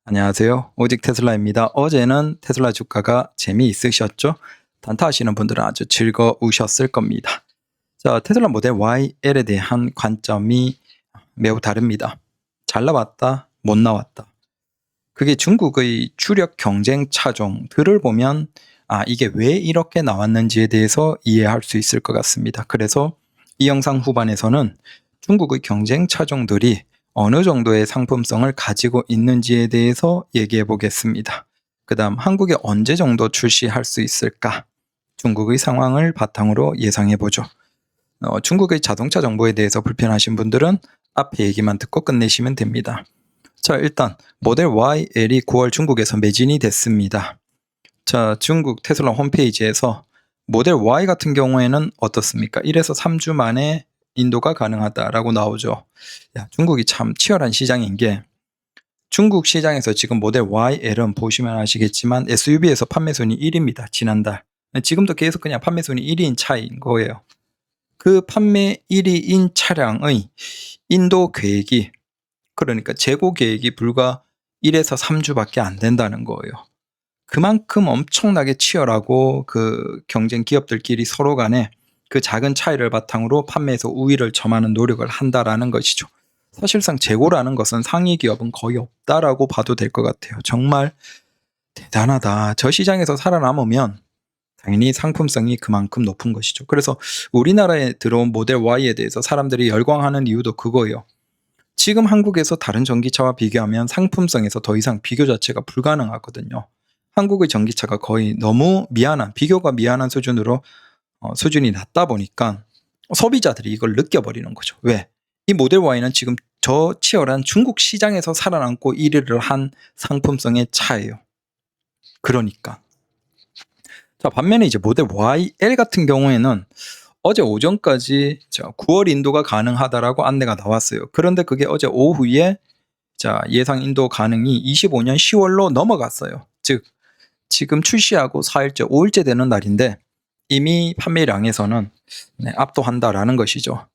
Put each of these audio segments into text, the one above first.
안녕하세요. 오직 테슬라입니다. 어제는 테슬라 주가가 재미있으셨죠? 단타하시는 분들은 아주 즐거우셨을 겁니다. 자, 테슬라 모델 YL에 대한 관점이 매우 다릅니다. 잘 나왔다, 못 나왔다. 그게 중국의 주력 경쟁 차종들을 보면 이게 왜 이렇게 나왔는지에 대해서 이해할 수 있을 것 같습니다. 그래서 이 영상 후반에서는 중국의 경쟁 차종들이 어느 정도의 상품성을 가지고 있는지에 대해서 얘기해 보겠습니다. 그 다음 한국에 언제 정도 출시할 수 있을까? 중국의 상황을 바탕으로 예상해 보죠. 중국의 자동차 정보에 대해서 불편하신 분들은 앞에 얘기만 듣고 끝내시면 됩니다. 자, 일단 모델 YL이 9월 중국에서 매진이 됐습니다. 자, 중국 테슬라 홈페이지에서 모델 Y 같은 경우에는 어떻습니까? 1에서 3주 만에 인도가 가능하다라고 나오죠. 중국이 참 치열한 시장인 게 중국 시장에서 지금 모델 YL은 보시면 아시겠지만 SUV에서 판매 순위 1위입니다. 지난달. 지금도 계속 그냥 판매 순위 1위인 차인 거예요. 그 판매 1위인 차량의 인도 계획이, 그러니까 재고 계획이 불과 1에서 3주밖에 안 된다는 거예요. 그만큼 엄청나게 치열하고 그 경쟁 기업들끼리 서로 간에 그 작은 차이를 바탕으로 판매에서 우위를 점하는 노력을 한다라는 것이죠. 사실상 재고라는 것은 상위 기업은 거의 없다라고 봐도 될 것 같아요. 정말 대단하다. 저 시장에서 살아남으면 당연히 상품성이 그만큼 높은 것이죠. 그래서 우리나라에 들어온 모델 Y에 대해서 사람들이 열광하는 이유도 그거예요. 지금 한국에서 다른 전기차와 비교하면 상품성에서 더 이상 비교 자체가 불가능하거든요. 한국의 전기차가 거의 너무 비교가 미안한 수준으로 수준이 낮다 보니까 소비자들이 이걸 느껴버리는 거죠. 왜? 이 모델 Y는 지금 저 치열한 중국 시장에서 살아남고 1위를 한 상품성의 차예요. 그러니까. 자, 반면에 이제 모델 YL 같은 경우에는 어제 오전까지 9월 인도가 가능하다라고 안내가 나왔어요. 그런데 그게 어제 오후에 예상 인도 가능이 25년 10월로 넘어갔어요. 즉 지금 출시하고 4일째, 5일째 되는 날인데 이미 판매량에서는 압도한다라는 것이죠.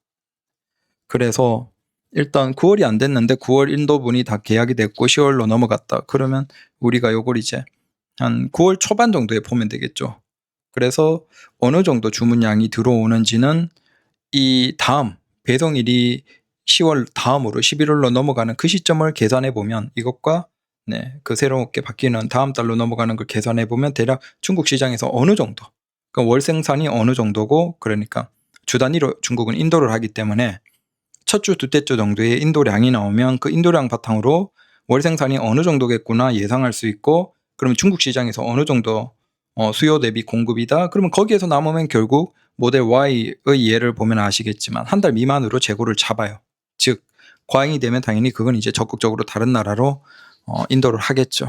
그래서 일단 9월이 안 됐는데 9월 인도분이 다 계약이 됐고 10월로 넘어갔다. 그러면 우리가 요걸 이제 한 9월 초반 정도에 보면 되겠죠. 그래서 어느 정도 주문량이 들어오는지는 이 다음 배송일이 10월 다음으로 11월로 넘어가는 그 시점을 계산해 보면 이것과 그 새롭게 바뀌는 다음 달로 넘어가는 걸 계산해 보면 대략 중국 시장에서 어느 정도, 그러니까 월 생산이 어느 정도고, 그러니까 주 단위로 중국은 인도를 하기 때문에 첫 주, 두째 주 정도의 인도량이 나오면 그 인도량 바탕으로 월 생산이 어느 정도겠구나 예상할 수 있고, 그러면 중국 시장에서 어느 정도 수요 대비 공급이다. 그러면 거기에서 남으면 결국 모델 Y의 예를 보면 아시겠지만 한 달 미만으로 재고를 잡아요. 즉 과잉이 되면 당연히 그건 이제 적극적으로 다른 나라로 인도를 하겠죠.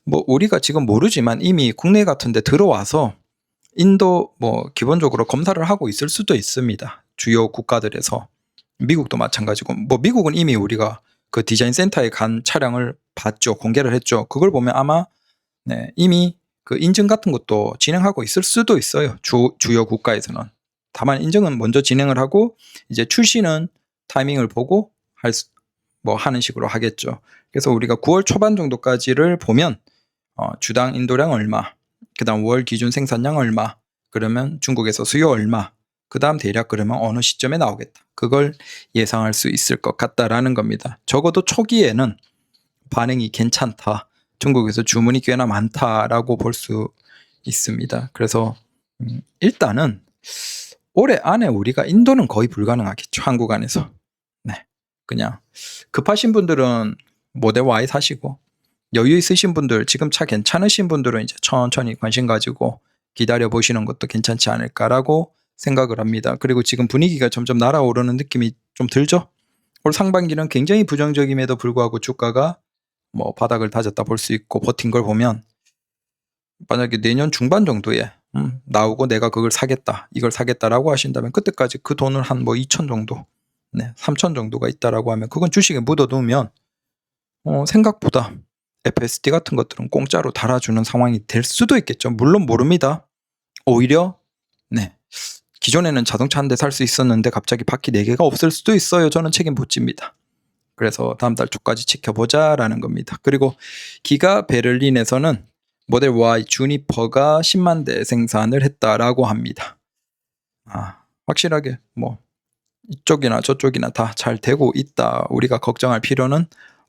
뭐 우리가 지금 모르지만 이미 국내 같은 데 들어와서 인도 기본적으로 검사를 하고 있을 수도 있습니다. 주요 국가들에서. 미국도 마찬가지고, 미국은 이미 우리가 그 디자인 센터에 간 차량을 봤죠. 공개를 했죠. 그걸 보면 아마 이미 그 인증 같은 것도 진행하고 있을 수도 있어요. 주요 국가에서는. 다만 인증은 먼저 진행을 하고 이제 출시는 타이밍을 보고 하는 식으로 하겠죠. 그래서 우리가 9월 초반 정도까지를 보면 주당 인도량 얼마, 그 다음 월 기준 생산량 얼마, 그러면 중국에서 수요 얼마, 그 다음 대략 그러면 어느 시점에 나오겠다. 그걸 예상할 수 있을 것 같다라는 겁니다. 적어도 초기에는 반응이 괜찮다. 중국에서 주문이 꽤나 많다라고 볼 수 있습니다. 그래서 일단은 올해 안에 우리가 인도는 거의 불가능하겠죠. 한국 안에서. 그냥 급하신 분들은 모델 Y 사시고, 여유 있으신 분들, 지금 차 괜찮으신 분들은 이제 천천히 관심 가지고 기다려 보시는 것도 괜찮지 않을까라고 생각을 합니다. 그리고 지금 분위기가 점점 날아오르는 느낌이 좀 들죠? 올 상반기는 굉장히 부정적임에도 불구하고 주가가 바닥을 다졌다 볼 수 있고 버틴 걸 보면, 만약에 내년 중반 정도에 나오고 내가 그걸 사겠다, 이걸 사겠다라고 하신다면 그때까지 그 돈을 한 2천 정도, 3천 정도가 있다라고 하면 그건 주식에 묻어두면 생각보다 FSD 같은 것들은 공짜로 달아주는 상황이 될 수도 있겠죠. 물론 모릅니다. 오히려 기존에는 자동차 한 대 살 수 있었는데 갑자기 바퀴 4개가 없을 수도 있어요. 저는 책임 못 집니다. 그래서 다음 달 초까지 지켜보자라는 겁니다. 그리고 기가 베를린에서는 모델 Y 주니퍼가 10만 대 생산을 했다라고 합니다. 확실하게 뭐 이쪽이나 저쪽이나 다 잘 되고 있다. 우리가 걱정할 필요는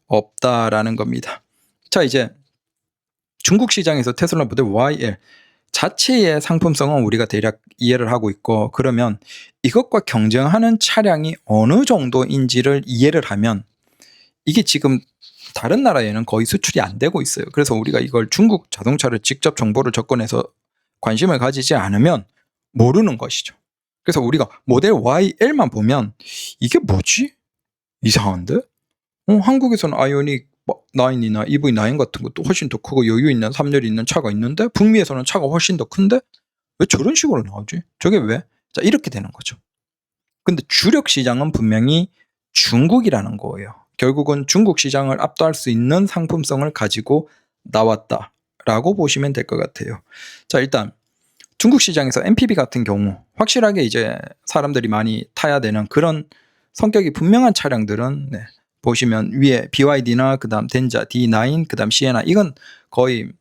없다라는 겁니다. 자, 이제 중국 시장에서 테슬라 모델 YL 자체의 상품성은 우리가 대략 이해를 하고 있고, 그러면 이것과 경쟁하는 차량이 어느 정도인지를 이해를 하면 이게 지금 다른 나라에는 거의 수출이 안 되고 있어요. 그래서 우리가 이걸 중국 자동차를 직접 정보를 접근해서 관심을 가지지 않으면 모르는 것이죠. 그래서 우리가 모델 YL만 보면 이게 뭐지? 이상한데? 한국에서는 아이오닉 9이나 EV9 같은 것도 훨씬 더 크고 여유 있는 3열이 있는 차가 있는데 북미에서는 차가 훨씬 더 큰데 왜 저런 식으로 나오지? 저게 왜? 자, 이렇게 되는 거죠. 근데 주력 시장은 분명히 중국이라는 거예요. 결국은 중국 시장을 압도할 수 있는 상품성을 가지고 나왔다라고 보시면 될 것 같아요. 자, 일단 중국 시장에서 MPV 같은 경우 확실하게 이제 사람들이 많이 타야 되는 그런 성격이 분명한 차량들은 보시면 위에 BYD나 그다음 덴자 D9, 그다음 시에나, 이건 거의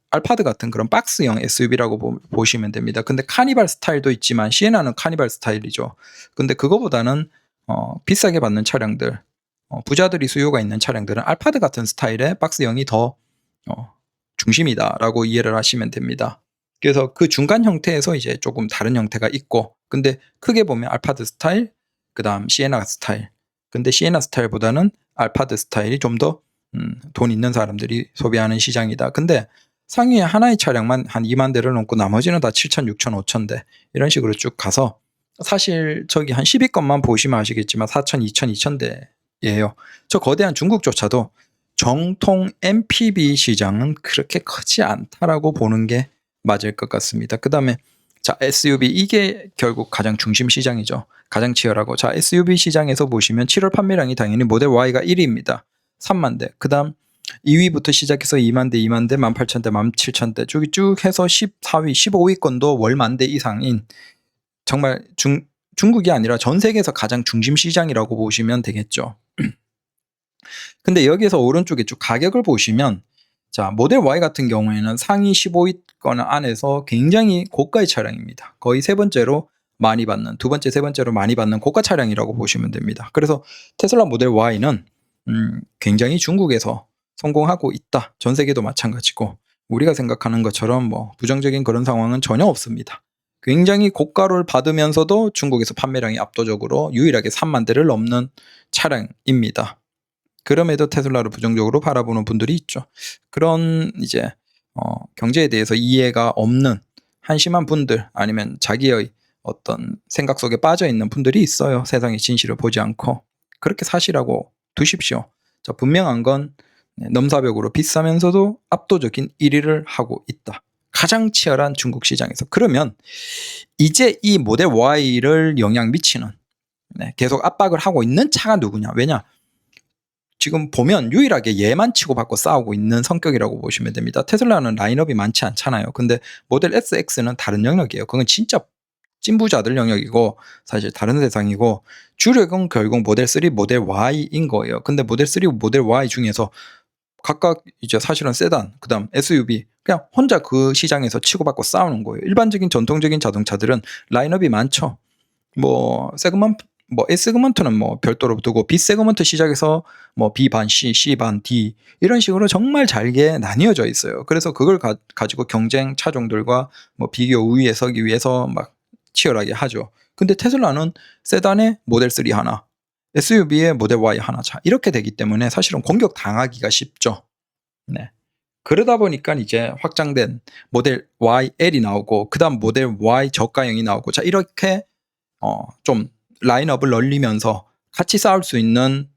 알파드 같은 그런 박스형 SUV라고 보시면 됩니다. 근데 카니발 스타일도 있지만 시에나는 카니발 스타일이죠. 근데 그거보다는 비싸게 받는 차량들, 부자들이 수요가 있는 차량들은 알파드 같은 스타일의 박스형이 더 중심이다라고 이해를 하시면 됩니다. 그래서 그 중간 형태에서 이제 조금 다른 형태가 있고, 근데 크게 보면 알파드 스타일, 그다음 시에나 스타일. 근데 시에나 스타일보다는 알파드 스타일이 좀 더 돈 있는 사람들이 소비하는 시장이다. 근데 상위에 하나의 차량만 한 2만 대를 넘고 나머지는 다 7천, 6천, 5천 대 이런 식으로 쭉 가서 사실 저기 한 10위권만 보시면 아시겠지만 4천, 2천, 2천 대예요. 저 거대한 중국조차도 정통 MPV 시장은 그렇게 크지 않다라고 보는 게 맞을 것 같습니다. 그 다음에 자, SUV, 이게 결국 가장 중심 시장이죠. 가장 치열하고. 자, SUV 시장에서 보시면 7월 판매량이 당연히 모델 Y가 1위입니다. 3만 대. 그 다음 2위부터 시작해서 2만 대, 2만 대, 18,000대, 17,000대 쭉 해서 14위, 15위권도 월 10,000대 이상인 정말 중국이 아니라 전 세계에서 가장 중심 시장이라고 보시면 되겠죠. 근데 여기에서 오른쪽에 쭉 가격을 보시면 자, 모델 Y 같은 경우에는 상위 15위권 안에서 굉장히 고가의 차량입니다. 거의 세 번째로 많이 받는, 두 번째, 세 번째로 많이 받는 고가 차량이라고 보시면 됩니다. 그래서 테슬라 모델 Y는 굉장히 중국에서 성공하고 있다. 전 세계도 마찬가지고 우리가 생각하는 것처럼 뭐 부정적인 그런 상황은 전혀 없습니다. 굉장히 고가를 받으면서도 중국에서 판매량이 압도적으로 유일하게 3만 대를 넘는 차량입니다. 그럼에도 테슬라를 부정적으로 바라보는 분들이 있죠. 그런 이제 경제에 대해서 이해가 없는 한심한 분들, 아니면 자기의 어떤 생각 속에 빠져 있는 분들이 있어요. 세상의 진실을 보지 않고. 그렇게 사시라고 두십시오. 자, 분명한 건 넘사벽으로 비싸면서도 압도적인 1위를 하고 있다. 가장 치열한 중국 시장에서. 그러면 이제 이 모델 Y를 영향 미치는, 계속 압박을 하고 있는 차가 누구냐? 왜냐? 지금 보면 유일하게 얘만 치고받고 싸우고 있는 성격이라고 보시면 됩니다. 테슬라는 라인업이 많지 않잖아요. 근데 모델 SX는 다른 영역이에요. 그건 진짜 찐부자들 영역이고 사실 다른 세상이고, 주력은 결국 모델 3, 모델 Y인 거예요. 근데 모델 3, 모델 Y 중에서 각각 이제 사실은 세단, 그다음 SUV, 그냥 혼자 그 시장에서 치고받고 싸우는 거예요. 일반적인 전통적인 자동차들은 라인업이 많죠. 뭐 세그먼트, 뭐 S세그먼트는 뭐 별도로 두고 B세그먼트 시작해서 뭐 B 반 C, C 반 D 이런 식으로 정말 잘게 나뉘어져 있어요. 그래서 그걸 가지고 경쟁 차종들과 뭐 비교 우위에 서기 위해서 막 치열하게 하죠. 근데 테슬라는 세단에 모델 3 하나, SUV에 모델 Y 하나, 자 이렇게 되기 때문에 사실은 공격 당하기가 쉽죠. 그러다 보니까 이제 확장된 모델 YL이 나오고, 그 다음 모델 Y 저가형이 나오고, 자 이렇게 좀 라인업을 넓히면서 같이 싸울 수 있는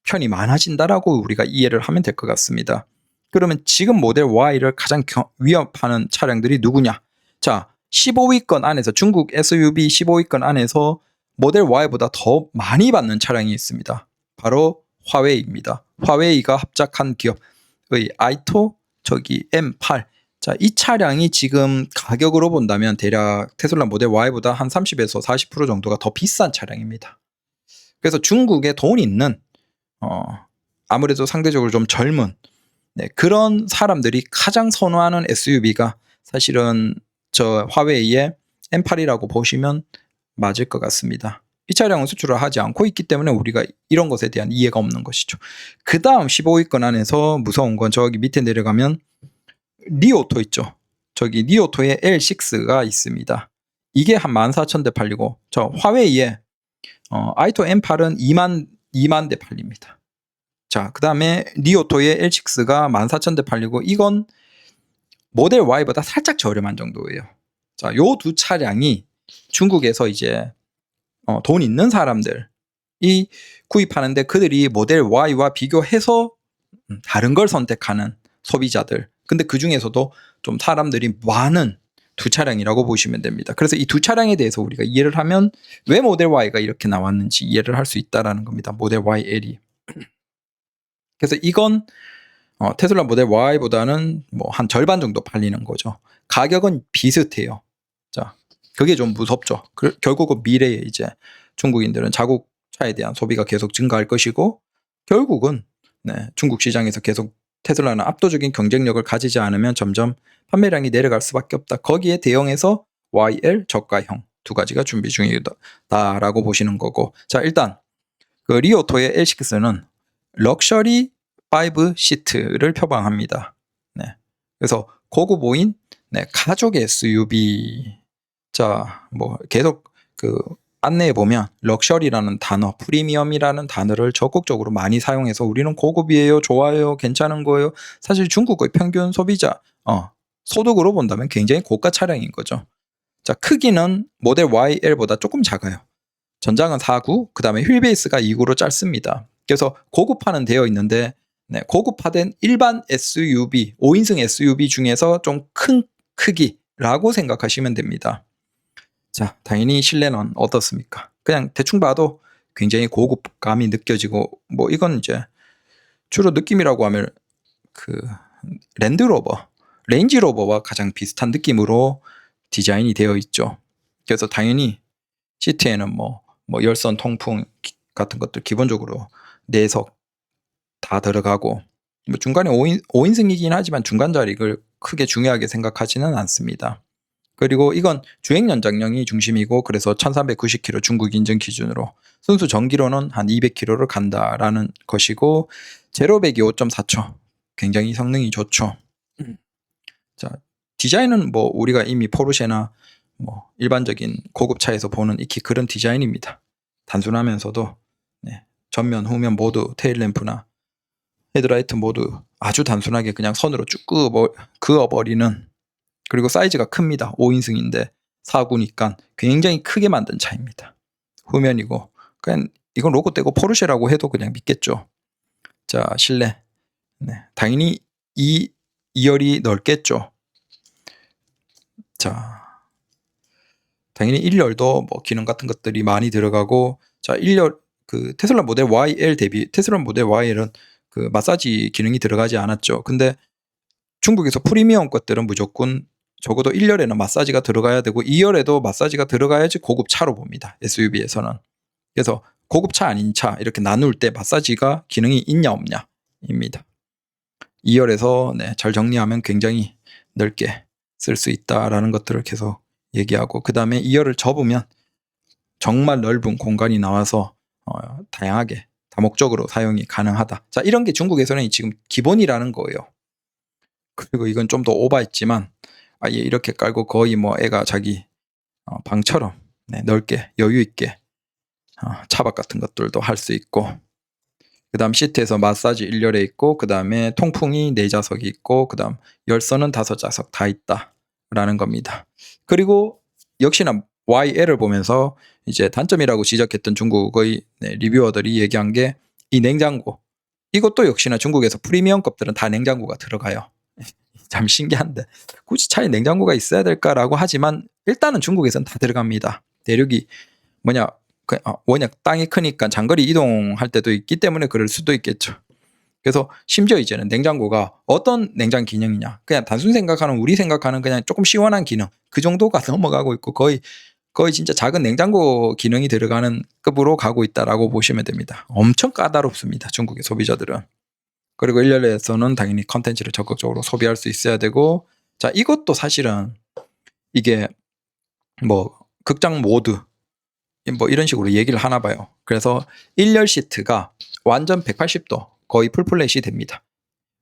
편이 많아진다라고 우리가 이해를 하면 될 것 같습니다. 그러면 지금 모델 Y를 가장 위협하는 차량들이 누구냐? 자, 15위권 안에서, 중국 SUV 15위권 안에서 모델 Y보다 더 많이 받는 차량이 있습니다. 바로 화웨이입니다. 화웨이가 합작한 기업의 아이토 M8. 자, 이 차량이 지금 가격으로 본다면 대략 테슬라 모델 Y보다 한 30에서 40% 정도가 더 비싼 차량입니다. 그래서 중국에 돈 있는 아무래도 상대적으로 좀 젊은 그런 사람들이 가장 선호하는 SUV가 사실은 저 화웨이의 M8이라고 보시면 맞을 것 같습니다. 이 차량은 수출을 하지 않고 있기 때문에 우리가 이런 것에 대한 이해가 없는 것이죠. 그 다음 15위권 안에서 무서운 건 저기 밑에 내려가면 리오토 있죠. 저기 리오토의 L6가 있습니다. 이게 한 14,000대 팔리고 저 화웨이의 아이토 M8은 2만 대 팔립니다. 자, 그 다음에 리오토의 L6가 14,000대 팔리고 이건 모델 Y보다 살짝 저렴한 정도예요. 자, 요 두 차량이 중국에서 이제 돈 있는 사람들이 구입하는데 그들이 모델 Y와 비교해서 다른 걸 선택하는 소비자들. 근데 그 중에서도 좀 사람들이 많은 두 차량이라고 보시면 됩니다. 그래서 이 두 차량에 대해서 우리가 이해를 하면 왜 모델 Y가 이렇게 나왔는지 이해를 할 수 있다라는 겁니다. 모델 YL이. 그래서 이건 테슬라 모델 Y보다는 뭐 한 절반 정도 팔리는 거죠. 가격은 비슷해요. 자, 그게 좀 무섭죠. 결국은 미래에 이제 중국인들은 자국차에 대한 소비가 계속 증가할 것이고 결국은 중국 시장에서 계속 테슬라는 압도적인 경쟁력을 가지지 않으면 점점 판매량이 내려갈 수밖에 없다. 거기에 대응해서 YL 저가형 두 가지가 준비 중이다라고 보시는 거고. 자, 일단 그 리오토의 L6는 럭셔리 5 시트를 표방합니다. 그래서 고급오인 가족 SUV. 자, 뭐 계속 그 안내에 보면 럭셔리라는 단어, 프리미엄이라는 단어를 적극적으로 많이 사용해서 우리는 고급이에요, 좋아요, 괜찮은 거예요. 사실 중국의 평균 소비자 소득으로 본다면 굉장히 고가 차량인 거죠. 자, 크기는 모델 YL보다 조금 작아요. 전장은 4구, 그 다음에 휠베이스가 2구로 짧습니다. 그래서 고급화는 되어 있는데 고급화된 일반 SUV, 5인승 SUV 중에서 좀 큰 크기라고 생각하시면 됩니다. 자, 당연히 실내는 어떻습니까? 그냥 대충 봐도 굉장히 고급감이 느껴지고 뭐 이건 이제 주로 느낌이라고 하면 그 랜드로버, 레인지로버와 가장 비슷한 느낌으로 디자인이 되어 있죠. 그래서 당연히 시트에는 뭐 열선, 통풍 같은 것들 기본적으로 4석 다 들어가고 뭐 중간에 5인승이긴 하지만 중간 자리를 크게 중요하게 생각하지는 않습니다. 그리고 이건 주행 연장량이 중심이고 그래서 1390km 중국 인증 기준으로 순수 전기로는 한 200km를 간다라는 것이고 제로 100이 5.4초 굉장히 성능이 좋죠. 자, 디자인은 뭐 우리가 이미 포르쉐나 뭐 일반적인 고급차에서 보는 익히 그런 디자인입니다. 단순하면서도 전면 후면 모두 테일램프나 헤드라이트 모두 아주 단순하게 그냥 선으로 쭉 그어버리는. 그리고 사이즈가 큽니다. 5인승인데 4구니까 굉장히 크게 만든 차입니다. 후면이고 그냥 이건 로고 떼고 포르쉐라고 해도 그냥 믿겠죠. 자, 실내 당연히 2열이 넓겠죠. 자, 당연히 1열도 뭐 기능 같은 것들이 많이 들어가고 자, 1열 그 테슬라 모델 YL 대비 테슬라 모델 YL은 그 마사지 기능이 들어가지 않았죠. 근데 중국에서 프리미엄 것들은 무조건 적어도 1열에는 마사지가 들어가야 되고 2열에도 마사지가 들어가야지 고급차로 봅니다. SUV에서는. 그래서 고급차 아닌 차 이렇게 나눌 때 마사지가 기능이 있냐 없냐 입니다. 2열에서 잘 정리하면 굉장히 넓게 쓸 수 있다라는 것들을 계속 얘기하고 그 다음에 2열을 접으면 정말 넓은 공간이 나와서 다양하게 다목적으로 사용이 가능하다. 자, 이런 게 중국에서는 지금 기본이라는 거예요. 그리고 이건 좀 더 오버했지만 아예 이렇게 깔고 거의 뭐 애가 자기 방처럼 넓게 여유 있게 차박 같은 것들도 할 수 있고 그 다음 시트에서 마사지 1열에 있고 그 다음에 통풍이 4좌석이 있고 그 다음 열선은 5좌석 다 있다라는 겁니다. 그리고 역시나 YL을 보면서 이제 단점이라고 지적했던 중국의 리뷰어들이 얘기한 게 이 냉장고 이것도 역시나 중국에서 프리미엄 급들은 다 냉장고가 들어가요. 참 신기한데 굳이 차에 냉장고가 있어야 될까라고 하지만 일단은 중국에서는 다 들어갑니다. 대륙이 워낙 땅이 크니까 장거리 이동할 때도 있기 때문에 그럴 수도 있겠죠. 그래서 심지어 이제는 냉장고가 어떤 냉장 기능이냐 그냥 단순 생각하는 우리 생각하는 그냥 조금 시원한 기능 그 정도가 넘어가고 있고 거의 거의 진짜 작은 냉장고 기능이 들어가는 급으로 가고 있다라고 보시면 됩니다. 엄청 까다롭습니다. 중국의 소비자들은. 그리고 일렬에서는 당연히 컨텐츠를 적극적으로 소비할 수 있어야 되고, 자, 이것도 사실은 이게 뭐 극장 모드 뭐 이런 식으로 얘기를 하나 봐요. 그래서 일열 시트가 완전 180도 거의 풀플랫이 됩니다.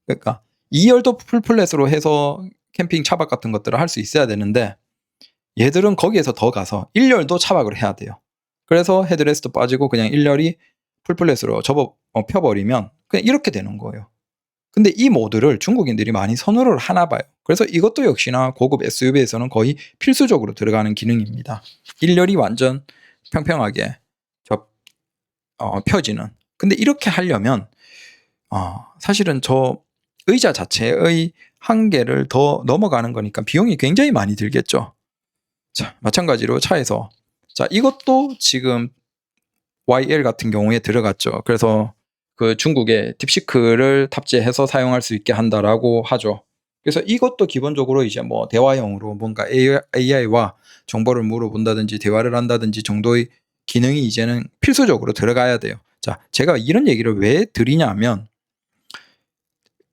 그러니까 2열도 풀플랫으로 해서 캠핑 차박 같은 것들을 할 수 있어야 되는데 얘들은 거기에서 더 가서 1열도 차박을 해야 돼요. 그래서 헤드레스트 빠지고 그냥 1열이 풀플랫으로 펴버리면 그냥 이렇게 되는 거예요. 근데 이 모드를 중국인들이 많이 선호를 하나 봐요. 그래서 이것도 역시나 고급 SUV에서는 거의 필수적으로 들어가는 기능입니다. 1열이 완전 평평하게 펴지는. 근데 이렇게 하려면 사실은 저 의자 자체의 한계를 더 넘어가는 거니까 비용이 굉장히 많이 들겠죠. 자, 마찬가지로 차에서 자, 이것도 지금 YL 같은 경우에 들어갔죠. 그래서 그 중국에 딥시크를 탑재해서 사용할 수 있게 한다라고 하죠. 그래서 이것도 기본적으로 이제 뭐 대화형으로 뭔가 AI와 정보를 물어본다든지 대화를 한다든지 정도의 기능이 이제는 필수적으로 들어가야 돼요. 자, 제가 이런 얘기를 왜 드리냐면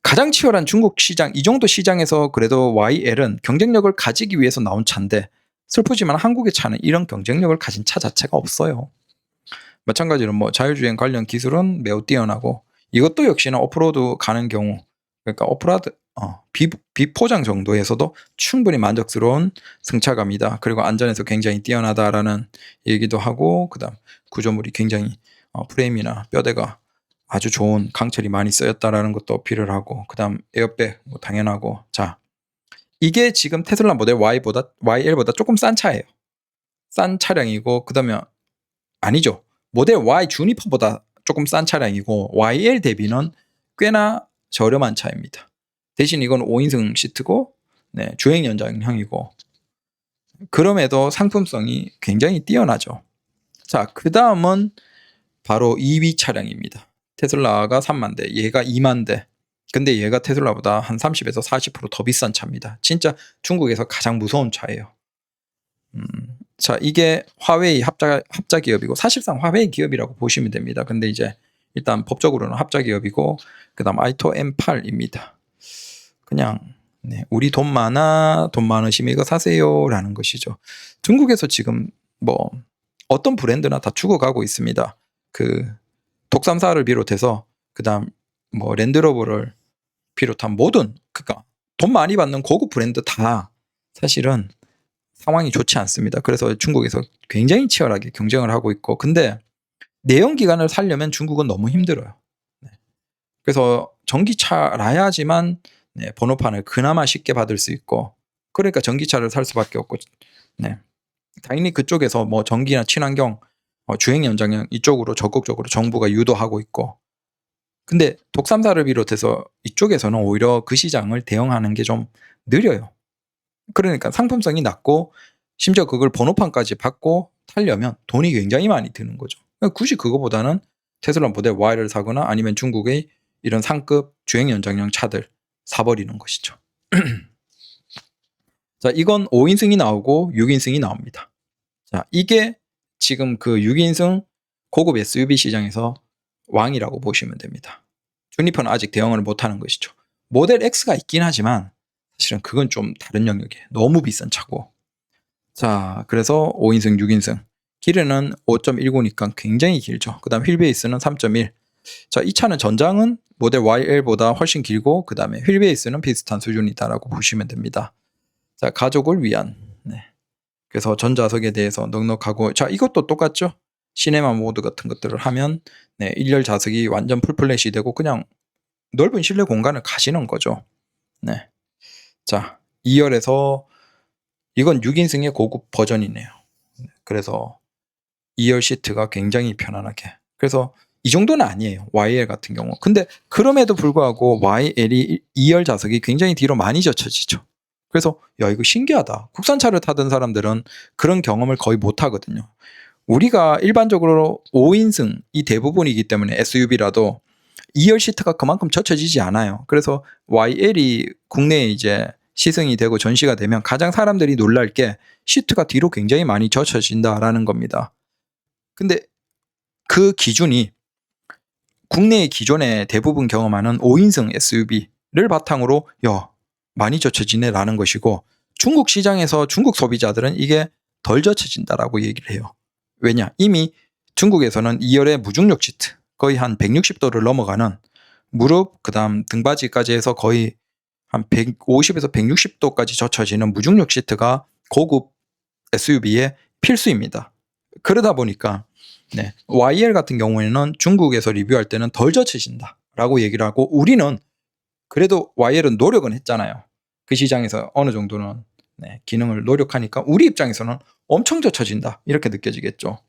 가장 치열한 중국 시장, 이 정도 시장에서 그래도 YL은 경쟁력을 가지기 위해서 나온 차인데 슬프지만 한국의 차는 이런 경쟁력을 가진 차 자체가 없어요. 마찬가지로 뭐 자율주행 관련 기술은 매우 뛰어나고 이것도 역시나 오프로드 가는 경우 그러니까 오프로드 비포장 정도에서도 충분히 만족스러운 승차감이다. 그리고 안전에서 굉장히 뛰어나다라는 얘기도 하고 그다음 구조물이 굉장히 프레임이나 뼈대가 아주 좋은 강철이 많이 쓰였다라는 것도 어필을 하고 그다음 에어백 뭐 당연하고 자 이게 지금 테슬라 모델 YL보다 조금 싼 차예요. 싼 차량이고 그다음에 아니죠. 모델 Y 주니퍼보다 조금 싼 차량이고 YL 대비는 꽤나 저렴한 차입니다. 대신 이건 5인승 시트고 주행 연장형이고 그럼에도 상품성이 굉장히 뛰어나죠. 자, 그 다음은 바로 2위 차량입니다. 테슬라가 3만 대, 얘가 2만 대. 근데 얘가 테슬라보다 한 30에서 40% 더 비싼 차입니다. 진짜 중국에서 가장 무서운 차예요. 자, 이게 화웨이 합자 기업이고 사실상 화웨이 기업이라고 보시면 됩니다. 근데 이제 일단 법적으로는 합자 기업이고 그다음 아이토 M8입니다. 그냥 우리 돈 많으시면 이거 사세요라는 것이죠. 중국에서 지금 뭐 어떤 브랜드나 다 죽어가고 있습니다. 그 독삼사를 비롯해서 그다음 뭐 랜드로버를 비롯한 모든 그러니까 돈 많이 받는 고급 브랜드 다 사실은 상황이 좋지 않습니다. 그래서 중국에서 굉장히 치열하게 경쟁을 하고 있고 근데 내연기관을 살려면 중국은 너무 힘들어요. 그래서 전기차라야지만 번호판을 그나마 쉽게 받을 수 있고 그러니까 전기차를 살 수밖에 없고 당연히 그쪽에서 뭐 전기나 친환경 주행 연장형 이쪽으로 적극적으로 정부가 유도하고 있고 근데 독삼사를 비롯해서 이쪽에서는 오히려 그 시장을 대응하는 게 좀 느려요. 그러니까 상품성이 낮고 심지어 그걸 번호판까지 받고 타려면 돈이 굉장히 많이 드는 거죠. 굳이 그거보다는 테슬라 모델 Y를 사거나 아니면 중국의 이런 상급 주행 연장형 차들 사버리는 것이죠. 자, 이건 5인승이 나오고 6인승이 나옵니다. 자, 이게 지금 그 6인승 고급 SUV 시장에서 왕이라고 보시면 됩니다. 주니퍼는 아직 대응을 못하는 것이죠. 모델 X가 있긴 하지만 사실은 그건 좀 다른 영역이에요. 너무 비싼 차고. 자, 그래서 5인승, 6인승. 길이는 5.19니까 굉장히 길죠. 그 다음 휠베이스는 3.1. 자, 이 차는 전장은 모델 YL보다 훨씬 길고 그 다음에 휠베이스는 비슷한 수준이다라고 보시면 됩니다. 자, 가족을 위한 그래서 전좌석에 대해서 넉넉하고 자, 이것도 똑같죠. 시네마 모드 같은 것들을 하면 1열 좌석이 완전 풀플랫이 되고 그냥 넓은 실내 공간을 가시는 거죠. 자, 2열에서 이건 6인승의 고급 버전이네요. 그래서 2열 시트가 굉장히 편안하게. 그래서 이 정도는 아니에요. YL 같은 경우. 근데 그럼에도 불구하고 YL이 2열 좌석이 굉장히 뒤로 많이 젖혀지죠. 그래서 야 이거 신기하다. 국산차를 타던 사람들은 그런 경험을 거의 못 하거든요. 우리가 일반적으로 5인승이 대부분이기 때문에 SUV라도 2열 시트가 그만큼 젖혀지지 않아요. 그래서 YL이 국내에 이제 시승이 되고 전시가 되면 가장 사람들이 놀랄 게 시트가 뒤로 굉장히 많이 젖혀진다라는 겁니다. 근데 그 기준이 국내의 기존에 대부분 경험하는 5인승 SUV를 바탕으로 많이 젖혀지네라는 것이고, 중국 시장에서 중국 소비자들은 이게 덜 젖혀진다라고 얘기를 해요. 왜냐? 이미 중국에서는 2열의 무중력 시트, 거의 한 160도를 넘어가는 무릎, 그 다음 등받이까지 해서 거의 한 150에서 160도까지 젖혀지는 무중력 시트가 고급 SUV의 필수입니다. 그러다 보니까 YL 같은 경우에는 중국에서 리뷰할 때는 덜 젖혀진다 라고 얘기를 하고, 우리는 그래도 YL은 노력은 했잖아요. 그 시장에서 어느 정도는 기능을 노력하니까 우리 입장에서는 엄청 젖혀진다 이렇게 느껴지겠죠.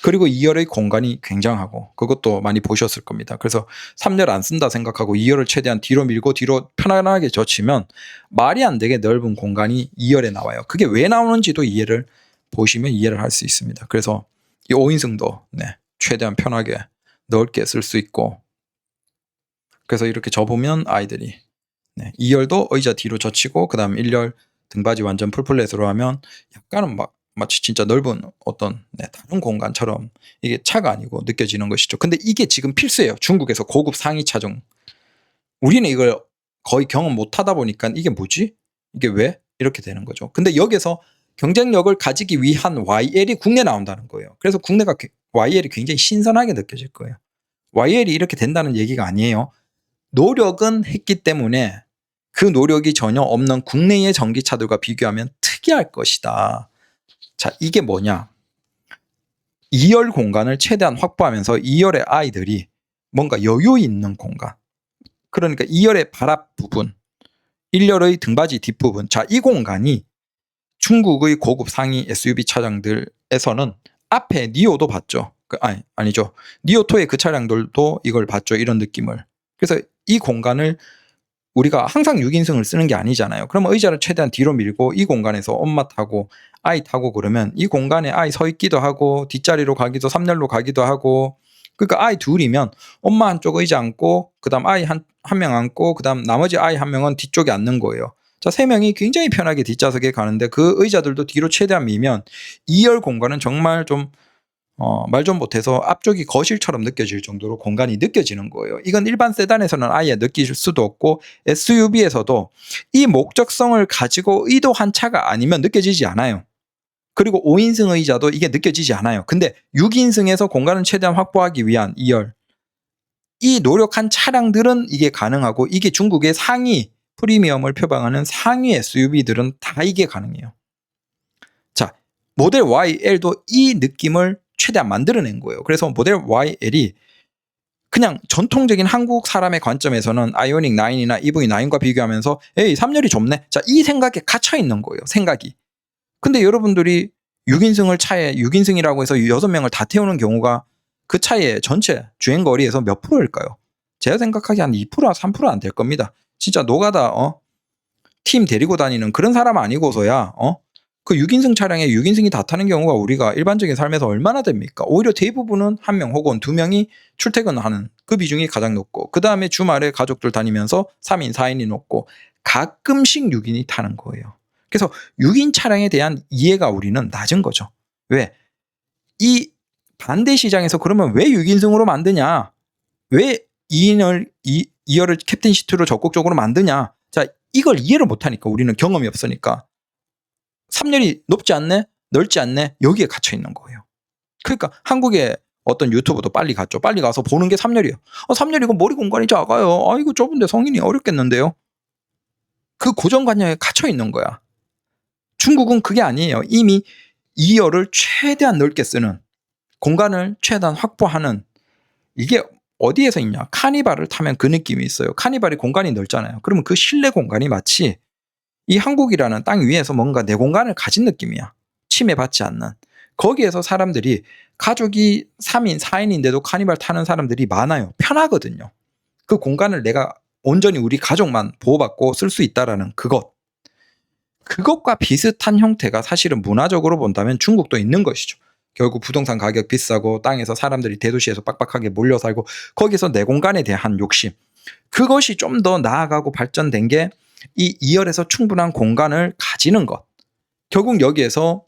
그리고 2열의 공간이 굉장하고, 그것도 많이 보셨을 겁니다. 그래서 3열 안 쓴다 생각하고 2열을 최대한 뒤로 밀고 뒤로 편안하게 젖히면 말이 안 되게 넓은 공간이 2열에 나와요. 그게 왜 나오는지도 이해를 보시면 이해를 할 수 있습니다. 그래서 이 5인승도 최대한 편하게 넓게 쓸 수 있고, 그래서 이렇게 접으면 아이들이 2열도 의자 뒤로 젖히고, 그 다음 1열 등받이 완전 풀플랫으로 하면 약간은 마치 진짜 넓은 어떤 다른 공간처럼 이게 차가 아니고 느껴지는 것이죠. 근데 이게 지금 필수예요. 중국에서 고급 상위 차종. 우리는 이걸 거의 경험 못 하다 보니까 이게 뭐지? 이게 왜? 이렇게 되는 거죠. 근데 여기서 경쟁력을 가지기 위한 YL이 국내 나온다는 거예요. 그래서 국내가 YL이 굉장히 신선하게 느껴질 거예요. YL이 이렇게 된다는 얘기가 아니에요. 노력은 했기 때문에 그 노력이 전혀 없는 국내의 전기차들과 비교하면 특이할 것이다. 자, 이게 뭐냐? 2열 공간을 최대한 확보하면서 2열의 아이들이 뭔가 여유 있는 공간, 그러니까 2열의 발 앞 부분, 1열의 등받이 뒷부분, 자, 이 공간이 중국의 고급 상위 SUV 차량들에서는 앞에 니오도 봤죠. 아니죠. 니오토의 그 차량들도 이걸 봤죠. 이런 느낌을. 그래서 이 공간을 우리가 항상 6인승을 쓰는 게 아니잖아요. 그러면 의자를 최대한 뒤로 밀고 이 공간에서 엄마 타고 아이 타고 그러면 이 공간에 아이 서 있기도 하고 뒷자리로 가기도 3열로 가기도 하고, 그러니까 아이 둘이면 엄마 한쪽 의자 앉고 그 다음 아이 한 명 앉고 그 다음 나머지 아이 한 명은 뒤쪽에 앉는 거예요. 자, 3명이 굉장히 편하게 뒷좌석에 가는데 그 의자들도 뒤로 최대한 밀면 2열 공간은 정말 좀 말 좀 못해서 앞쪽이 거실처럼 느껴질 정도로 공간이 느껴지는 거예요. 이건 일반 세단에서는 아예 느끼실 수도 없고 SUV에서도 이 목적성을 가지고 의도한 차가 아니면 느껴지지 않아요. 그리고 5인승 의자도 이게 느껴지지 않아요. 근데 6인승에서 공간을 최대한 확보하기 위한 2열, 이 노력한 차량들은 이게 가능하고, 이게 중국의 상위 프리미엄을 표방하는 상위 SUV들은 다 이게 가능해요. 자, 모델 YL도 이 느낌을 최대한 만들어낸 거예요. 그래서 모델 YL이 그냥 전통적인 한국 사람의 관점에서는 아이오닉 9이나 EV9과 비교하면서 에이 3열이 좁네, 자, 이 생각에 갇혀 있는 거예요. 생각이. 근데 여러분들이 6인승을 차에 6인승이라고 해서 6명을 다 태우는 경우가 그 차의 전체 주행거리에서 몇 프로일까요? 제가 생각하기에 한 2%, 3% 안 될 겁니다. 진짜 노가다 팀 데리고 다니는 그런 사람 아니고서야 그 6인승 차량에 6인승이 다 타는 경우가 우리가 일반적인 삶에서 얼마나 됩니까? 오히려 대부분은 1명 혹은 2명이 출퇴근하는 그 비중이 가장 높고, 그 다음에 주말에 가족들 다니면서 3인, 4인이 높고, 가끔씩 6인이 타는 거예요. 그래서 6인 차량에 대한 이해가 우리는 낮은 거죠. 왜? 이 반대 시장에서 그러면 왜 6인승으로 만드냐? 왜 2열을 캡틴 시트로 적극적으로 만드냐? 자, 이걸 이해를 못하니까, 우리는 경험이 없으니까 3열이 높지 않네? 넓지 않네? 여기에 갇혀 있는 거예요. 그러니까 한국의 어떤 유튜브도 빨리 갔죠. 빨리 가서 보는 게 3열이에요. 3열이고 머리 공간이 작아요. 이거 좁은데 성인이 어렵겠는데요? 그 고정관념에 갇혀 있는 거야. 중국은 그게 아니에요. 이미 2열을 최대한 넓게 쓰는, 공간을 최대한 확보하는, 이게 어디에서 있냐? 카니발을 타면 그 느낌이 있어요. 카니발이 공간이 넓잖아요. 그러면 그 실내 공간이 마치 이 한국이라는 땅 위에서 뭔가 내 공간을 가진 느낌이야. 침해받지 않는. 거기에서 사람들이, 가족이 3인, 4인인데도 카니발 타는 사람들이 많아요. 편하거든요. 그 공간을 내가 온전히 우리 가족만 보호받고 쓸 수 있다라는 그것과 비슷한 형태가 사실은 문화적으로 본다면 중국도 있는 것이죠. 결국 부동산 가격 비싸고 땅에서 사람들이 대도시에서 빡빡하게 몰려 살고 거기서 내 공간에 대한 욕심, 그것이 좀 더 나아가고 발전된 게 이 2열에서 충분한 공간을 가지는 것. 결국 여기에서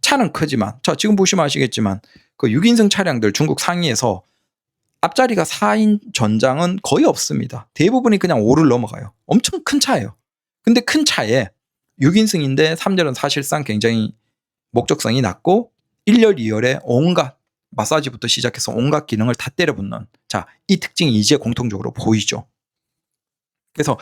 차는 크지만, 자, 지금 보시면 아시겠지만 그 6인승 차량들 중국 상위에서 앞자리가 4인 전장은 거의 없습니다. 대부분이 그냥 5를 넘어가요. 엄청 큰 차예요. 근데 큰 차에 6인승인데 3열은 사실상 굉장히 목적성이 낮고 1열, 2열에 온갖 마사지부터 시작해서 온갖 기능을 다 때려붓는, 자, 이 특징이 이제 공통적으로 보이죠. 그래서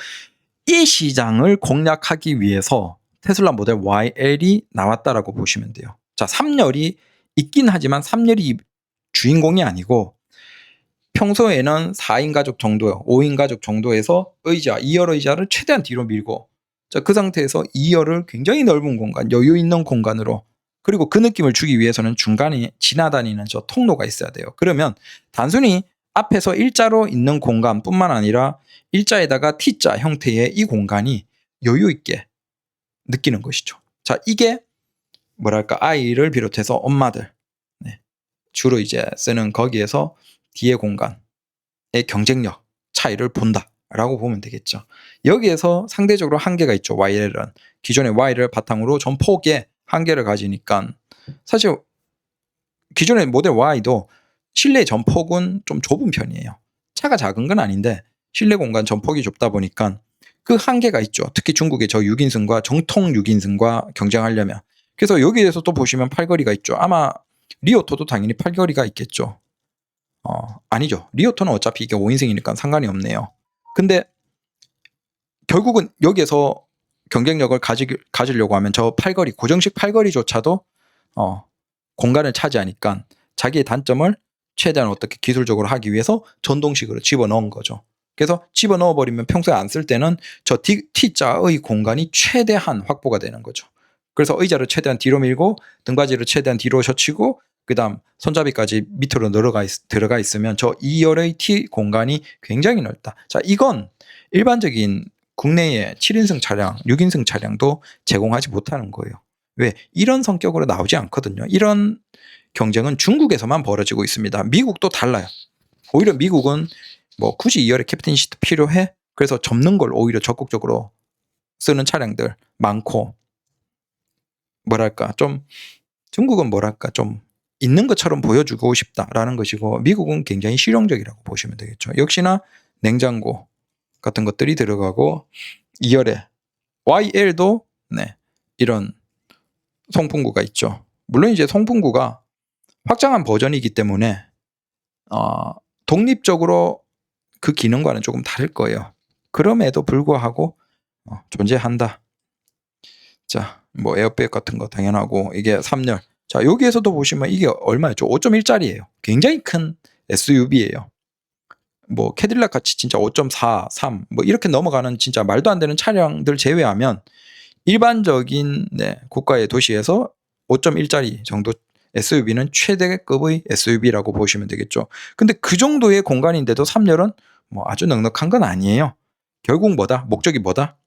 이 시장을 공략하기 위해서 테슬라 모델 YL이 나왔다라고 보시면 돼요. 자, 3열이 있긴 하지만 3열이 주인공이 아니고 평소에는 4인 가족 정도, 5인 가족 정도에서 의자, 2열 의자를 최대한 뒤로 밀고, 자, 그 상태에서 2열을 굉장히 넓은 공간, 여유 있는 공간으로, 그리고 그 느낌을 주기 위해서는 중간에 지나다니는 저 통로가 있어야 돼요. 그러면 단순히 앞에서 일자로 있는 공간뿐만 아니라 일자에다가 T자 형태의 이 공간이 여유 있게 느끼는 것이죠. 자, 이게 뭐랄까, 아이를 비롯해서 엄마들, 네, 주로 이제 쓰는 거기에서 뒤에 공간의 경쟁력 차이를 본다라고 보면 되겠죠. 여기에서 상대적으로 한계가 있죠. YL은 기존의 Y를 바탕으로 전폭의 한계를 가지니까, 사실 기존의 모델 Y도 실내 전폭은 좀 좁은 편이에요. 차가 작은 건 아닌데 실내 공간 전폭이 좁다 보니까 그 한계가 있죠. 특히 중국의 저 6인승과 정통 6인승과 경쟁하려면. 그래서 여기에서 또 보시면 팔거리가 있죠. 아마 리오토도 당연히 팔거리가 있겠죠. 아니죠. 리오토는 어차피 이게 5인승이니까 상관이 없네요. 근데 결국은 여기에서 경쟁력을 가지려고 하면 저 팔거리, 고정식 팔거리조차도 공간을 차지하니까 자기의 단점을 최대한 어떻게 기술적으로 하기 위해서 전동식으로 집어넣은 거죠. 그래서 집어넣어버리면 평소에 안 쓸 때는 저 T자의 공간이 최대한 확보가 되는 거죠. 그래서 의자를 최대한 뒤로 밀고 등받이를 최대한 뒤로 젖히고 그 다음 손잡이까지 밑으로 들어가 있으면 저 2열의 T 공간이 굉장히 넓다. 자, 이건 일반적인 국내의 7인승 차량, 6인승 차량도 제공하지 못하는 거예요. 왜? 이런 성격으로 나오지 않거든요. 이런 경쟁은 중국에서만 벌어지고 있습니다. 미국도 달라요. 오히려 미국은 뭐 굳이 2열에 캡틴 시트 필요해? 그래서 접는 걸 오히려 적극적으로 쓰는 차량들 많고, 뭐랄까 좀 중국은 뭐랄까 좀 있는 것처럼 보여주고 싶다라는 것이고, 미국은 굉장히 실용적이라고 보시면 되겠죠. 역시나 냉장고 같은 것들이 들어가고 2열에 YL도 네, 이런 송풍구가 있죠. 물론 이제 송풍구가 확장한 버전이기 때문에 독립적으로 그 기능과는 조금 다를 거예요. 그럼에도 불구하고 존재한다. 자, 뭐 에어백 같은 거 당연하고, 이게 3열. 자, 여기에서도 보시면 이게 얼마였죠? 5.1짜리예요. 굉장히 큰 SUV예요. 뭐 캐딜락 같이 진짜 5.4, 3 뭐 이렇게 넘어가는 진짜 말도 안 되는 차량들 제외하면 일반적인 국가의 도시에서 5.1짜리 정도 SUV는 최대급의 SUV라고 보시면 되겠죠. 근데 그 정도의 공간인데도 3열은 뭐 아주 넉넉한 건 아니에요. 결국 뭐다? 목적이 뭐다?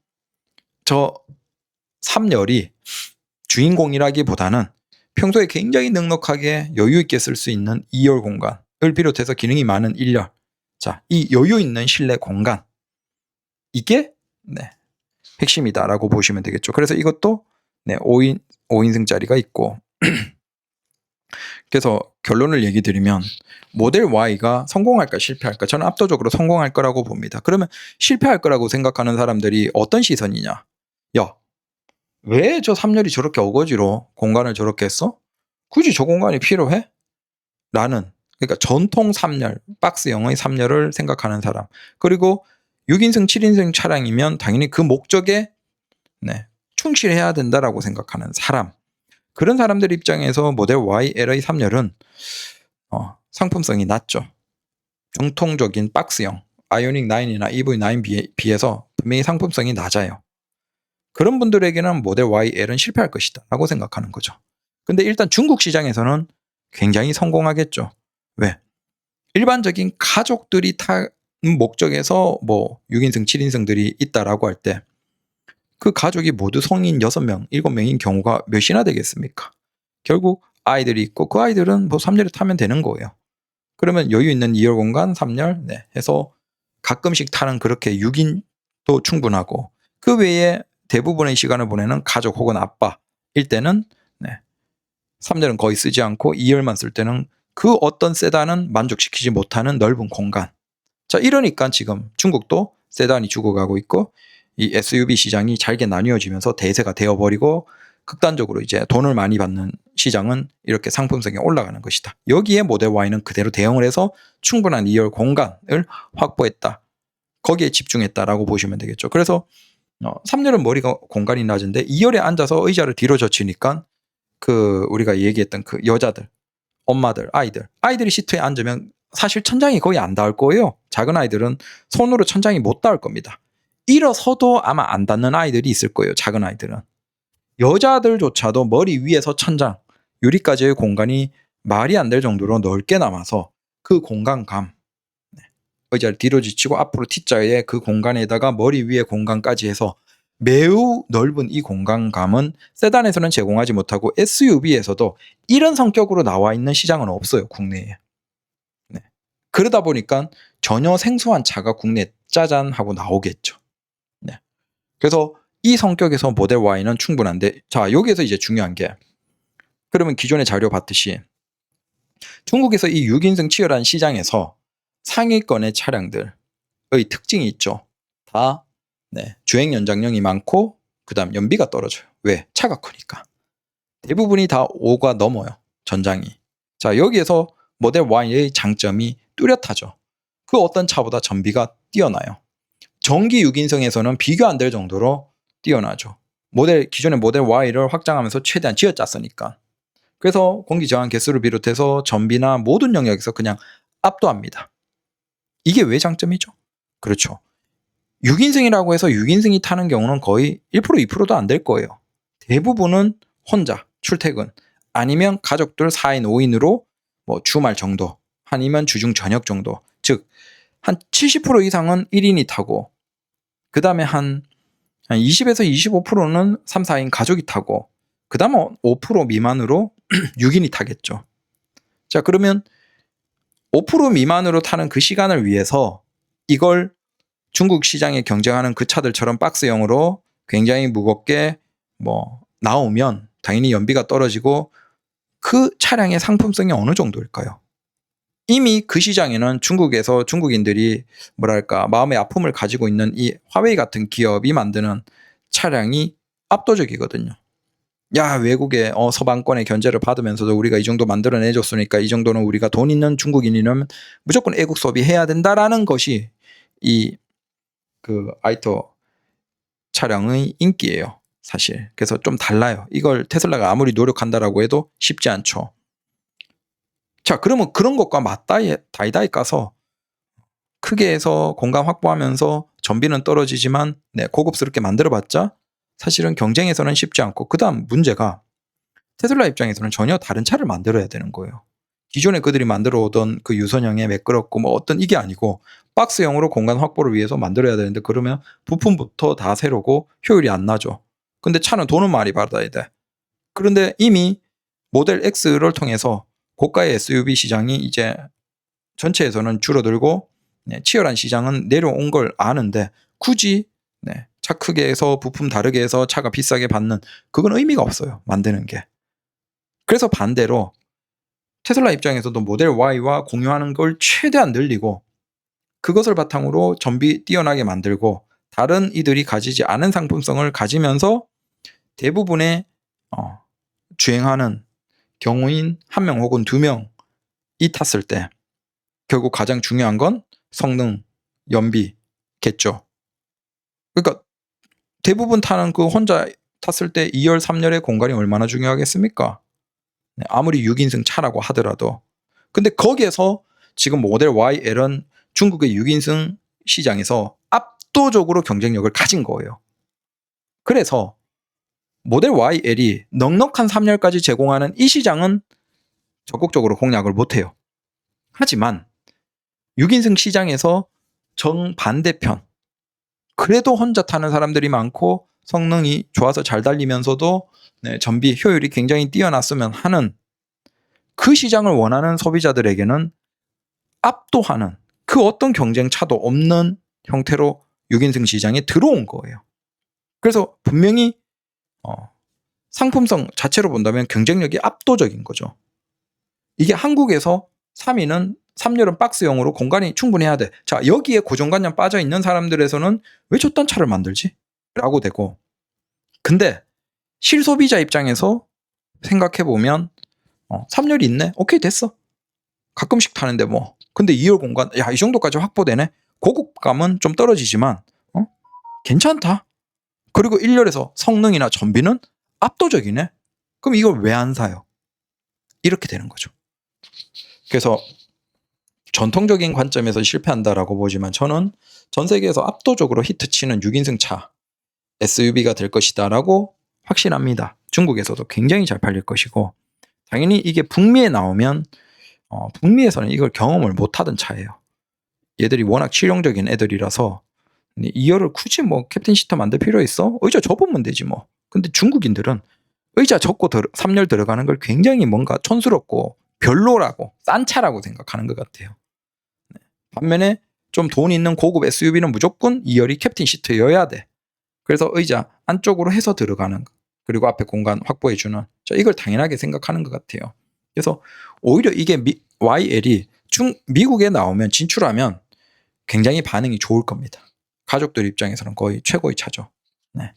저 3열이 주인공이라기보다는 평소에 굉장히 넉넉하게 여유 있게 쓸 수 있는 2열 공간을 비롯해서 기능이 많은 1열. 자, 이 여유 있는 실내 공간, 이게 핵심이다라고 보시면 되겠죠. 그래서 이것도 5인승짜리가 있고 그래서 결론을 얘기 드리면 모델 Y가 성공할까 실패할까? 저는 압도적으로 성공할 거라고 봅니다. 그러면 실패할 거라고 생각하는 사람들이 어떤 시선이냐? 야, 왜 저 3열이 저렇게 어거지로 공간을 저렇게 했어? 굳이 저 공간이 필요해? 라는, 그러니까 전통 3열, 박스형의 3열을 생각하는 사람, 그리고 6인승, 7인승 차량이면 당연히 그 목적에 충실해야 된다라고 생각하는 사람, 그런 사람들 입장에서 모델 Y LA 3열은 상품성이 낮죠. 정통적인 박스형 아이오닉 9이나 EV9 비해서 분명히 상품성이 낮아요. 그런 분들에게는 모델 YL은 실패할 것이다 라고 생각하는 거죠. 근데 일단 중국 시장에서는 굉장히 성공하겠죠. 왜? 일반적인 가족들이 타는 목적에서 뭐 6인승, 7인승들이 있다라고 할 때 그 가족이 모두 성인 6명, 7명인 경우가 몇이나 되겠습니까? 결국 아이들이 있고 그 아이들은 뭐 3열을 타면 되는 거예요. 그러면 여유 있는 2열 공간 3열 해서 가끔씩 타는 그렇게 6인도 충분하고, 그 외에 대부분의 시간을 보내는 가족 혹은 아빠일 때는 3열은 거의 쓰지 않고 2열만 쓸 때는 그 어떤 세단은 만족시키지 못하는 넓은 공간. 자, 이러니까 지금 중국도 세단이 죽어가고 있고 이 SUV 시장이 잘게 나뉘어지면서 대세가 되어버리고 극단적으로 이제 돈을 많이 받는 시장은 이렇게 상품성이 올라가는 것이다. 여기에 모델 Y는 그대로 대응을 해서 충분한 2열 공간을 확보했다. 거기에 집중했다라고 보시면 되겠죠. 그래서 3열은 머리가 공간이 낮은데 2열에 앉아서 의자를 뒤로 젖히니까 그 우리가 얘기했던 그 여자들, 엄마들, 아이들이 시트에 앉으면 사실 천장이 거의 안 닿을 거예요. 작은 아이들은 손으로 천장이 못 닿을 겁니다. 일어서도 아마 안 닿는 아이들이 있을 거예요. 작은 아이들은. 여자들조차도 머리 위에서 천장, 유리까지의 공간이 말이 안 될 정도로 넓게 남아서 그 공간감, 의자를 뒤로 젖히고 앞으로 T자의 그 공간에다가 머리 위에 공간까지 해서 매우 넓은 이 공간감은 세단에서는 제공하지 못하고 SUV에서도 이런 성격으로 나와 있는 시장은 없어요. 국내에. 그러다 보니까 전혀 생소한 차가 국내에 짜잔 하고 나오겠죠. 그래서 이 성격에서 모델 Y는 충분한데, 자, 여기에서 이제 중요한 게, 그러면 기존의 자료 봤듯이 중국에서 이 6인승 치열한 시장에서 상위권의 차량들의 특징이 있죠. 다 주행 연장량이 많고 그다음 연비가 떨어져요. 왜? 차가 크니까. 대부분이 다 5가 넘어요. 전장이. 자, 여기에서 모델 Y의 장점이 뚜렷하죠. 그 어떤 차보다 전비가 뛰어나요. 전기 6인승에서는 비교 안 될 정도로 뛰어나죠. 기존의 모델 Y를 확장하면서 최대한 쥐어짰으니까. 그래서 공기 저항 개수를 비롯해서 전비나 모든 영역에서 그냥 압도합니다. 이게 왜 장점이죠? 그렇죠. 6인승이라고 해서 6인승이 타는 경우는 거의 1% 2%도 안 될 거예요. 대부분은 혼자 출퇴근 아니면 가족들 4인 5인으로 뭐 주말 정도 아니면 주중 저녁 정도, 즉 한 70% 이상은 1인이 타고 그 다음에 한 20에서 25%는 3, 4인 가족이 타고 그 다음에 5% 미만으로 6인이 타겠죠. 자, 그러면 5% 미만으로 타는 그 시간을 위해서 이걸 중국 시장에 경쟁하는 그 차들처럼 박스형으로 굉장히 무겁게 나오면 당연히 연비가 떨어지고 그 차량의 상품성이 어느 정도일까요? 이미 그 시장에는 중국에서 중국인들이 마음의 아픔을 가지고 있는 이 화웨이 같은 기업이 만드는 차량이 압도적이거든요. 야, 외국의 서방권의 견제를 받으면서도 우리가 이 정도 만들어내줬으니까 이 정도는 우리가 돈 있는 중국인이면 무조건 애국 소비해야 된다라는 것이 이 아이토 차량의 인기예요, 사실. 그래서 좀 달라요. 이걸 테슬라가 아무리 노력한다라고 해도 쉽지 않죠. 자, 그러면 그런 것과 다이다이 까서 크게 해서 공간 확보하면서 전비는 떨어지지만 고급스럽게 만들어봤자 사실은 경쟁에서는 쉽지 않고, 그 다음 문제가 테슬라 입장에서는 전혀 다른 차를 만들어야 되는 거예요. 기존에 그들이 만들어 오던 그 유선형의 매끄럽고 어떤 이게 아니고 박스형으로 공간 확보를 위해서 만들어야 되는데, 그러면 부품부터 다 새로고 효율이 안 나죠. 근데 차는 돈은 많이 받아야 돼. 그런데 이미 모델 X를 통해서 고가의 SUV 시장이 이제 전체에서는 줄어들고 치열한 시장은 내려온 걸 아는데 굳이 차 크게 해서 부품 다르게 해서 차가 비싸게 받는 그건 의미가 없어요, 만드는 게. 그래서 반대로 테슬라 입장에서도 모델 Y와 공유하는 걸 최대한 늘리고 그것을 바탕으로 전비 뛰어나게 만들고 다른 이들이 가지지 않은 상품성을 가지면서 대부분의 주행하는 경우인 1명 혹은 2명이 탔을 때 결국 가장 중요한 건 성능, 연비겠죠. 그러니까 대부분 타는 그 혼자 탔을 때 2열, 3열의 공간이 얼마나 중요하겠습니까? 아무리 6인승 차라고 하더라도. 근데 거기에서 지금 모델 YL은 중국의 6인승 시장에서 압도적으로 경쟁력을 가진 거예요. 그래서 모델 YL이 넉넉한 3열까지 제공하는 이 시장은 적극적으로 공략을 못해요. 하지만 6인승 시장에서 정반대편, 그래도 혼자 타는 사람들이 많고 성능이 좋아서 잘 달리면서도 전비 효율이 굉장히 뛰어났으면 하는 그 시장을 원하는 소비자들에게는 압도하는 그 어떤 경쟁차도 없는 형태로 6인승 시장에 들어온 거예요. 그래서 분명히 상품성 자체로 본다면 경쟁력이 압도적인 거죠. 이게 한국에서 3위는 3열은 박스형으로 공간이 충분해야 돼. 자, 여기에 고정관념 빠져 있는 사람들에서는 왜 저딴 차를 만들지? 라고 되고, 근데 실소비자 입장에서 생각해보면 3열이 있네? 오케이, 됐어. 가끔씩 타는데 뭐. 근데 2열 공간, 야, 이 정도까지 확보되네? 고급감은 좀 떨어지지만 괜찮다. 그리고 1열에서 성능이나 전비는 압도적이네? 그럼 이걸 왜 안 사요? 이렇게 되는 거죠. 그래서 전통적인 관점에서 실패한다라고 보지만 저는 전 세계에서 압도적으로 히트치는 6인승 차 SUV가 될 것이다 라고 확신합니다. 중국에서도 굉장히 잘 팔릴 것이고, 당연히 이게 북미에 나오면 북미에서는 이걸 경험을 못하던 차예요. 얘들이 워낙 실용적인 애들이라서 2열을 굳이 뭐 캡틴 시트 만들 필요 있어? 의자 접으면 되지 뭐. 근데 중국인들은 의자 접고 3열 들어가는 걸 굉장히 뭔가 촌스럽고 별로라고, 싼 차라고 생각하는 것 같아요. 반면에 좀 돈 있는 고급 SUV는 무조건 2열이 캡틴 시트여야 돼. 그래서 의자 안쪽으로 해서 들어가는 거, 그리고 앞에 공간 확보해주는, 이걸 당연하게 생각하는 것 같아요. 그래서 오히려 이게 YL이 미국에 나오면, 진출하면 굉장히 반응이 좋을 겁니다. 가족들 입장에서는 거의 최고의 차죠. 네.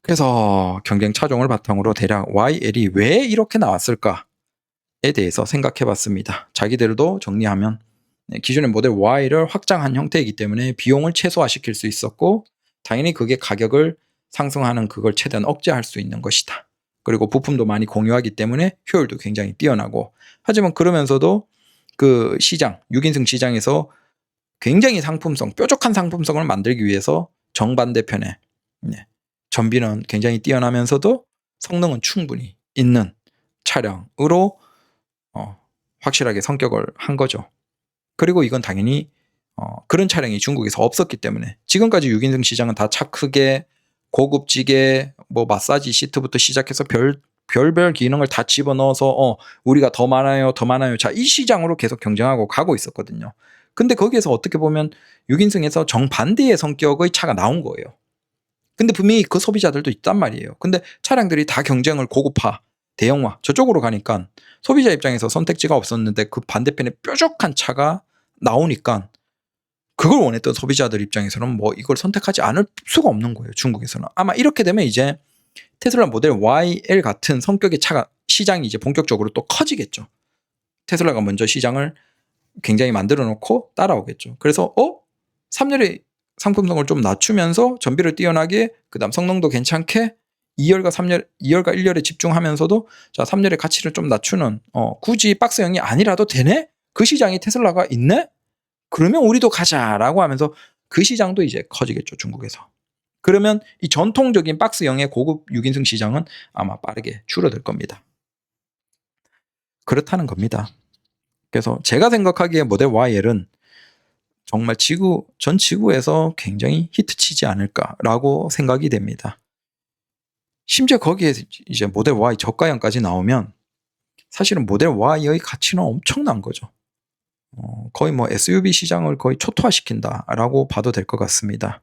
그래서 경쟁 차종을 바탕으로 대략 YL이 왜 이렇게 나왔을까에 대해서 생각해 봤습니다. 자기들도 정리하면 기존의 모델 Y를 확장한 형태이기 때문에 비용을 최소화시킬 수 있었고, 당연히 그게 가격을 상승하는 그걸 최대한 억제할 수 있는 것이다. 그리고 부품도 많이 공유하기 때문에 효율도 굉장히 뛰어나고, 하지만 그러면서도 그 시장, 6인승 시장에서 굉장히 상품성, 뾰족한 상품성을 만들기 위해서 정반대편에 전비는 굉장히 뛰어나면서도 성능은 충분히 있는 차량으로 확실하게 성격을 한 거죠. 그리고 이건 당연히 그런 차량이 중국에서 없었기 때문에, 지금까지 6인승 시장은 다 차 크게, 고급지게, 뭐 마사지 시트부터 시작해서 별별 기능을 다 집어넣어서 우리가 더 많아요, 더 많아요. 자, 이 시장으로 계속 경쟁하고 가고 있었거든요. 근데 거기에서 어떻게 보면 6인승에서 정반대의 성격의 차가 나온 거예요. 근데 분명히 그 소비자들도 있단 말이에요. 근데 차량들이 다 경쟁을 고급화, 대형화 저쪽으로 가니까 소비자 입장에서 선택지가 없었는데 그 반대편에 뾰족한 차가 나오니까 그걸 원했던 소비자들 입장에서는 뭐 이걸 선택하지 않을 수가 없는 거예요. 중국에서는. 아마 이렇게 되면 이제 테슬라 모델 YL 같은 성격의 차가, 시장이 이제 본격적으로 또 커지겠죠. 테슬라가 먼저 시장을 굉장히 만들어 놓고 따라오겠죠. 그래서 3열의 상품성을 좀 낮추면서 전비를 뛰어나게, 그다음 성능도 괜찮게 2열과 1열에 집중하면서도, 자, 3열의 가치를 좀 낮추는, 굳이 박스형이 아니라도 되네? 그 시장이 테슬라가 있네? 그러면 우리도 가자라고 하면서 그 시장도 이제 커지겠죠, 중국에서. 그러면 이 전통적인 박스형의 고급 6인승 시장은 아마 빠르게 줄어들 겁니다. 그렇다는 겁니다. 그래서 제가 생각하기에 모델 YL은 정말 전 지구에서 굉장히 히트치지 않을까라고 생각이 됩니다. 심지어 거기에 이제 모델 Y 저가형까지 나오면 사실은 모델 Y의 가치는 엄청난 거죠. 거의 뭐 SUV 시장을 거의 초토화시킨다라고 봐도 될 것 같습니다.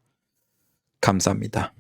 감사합니다.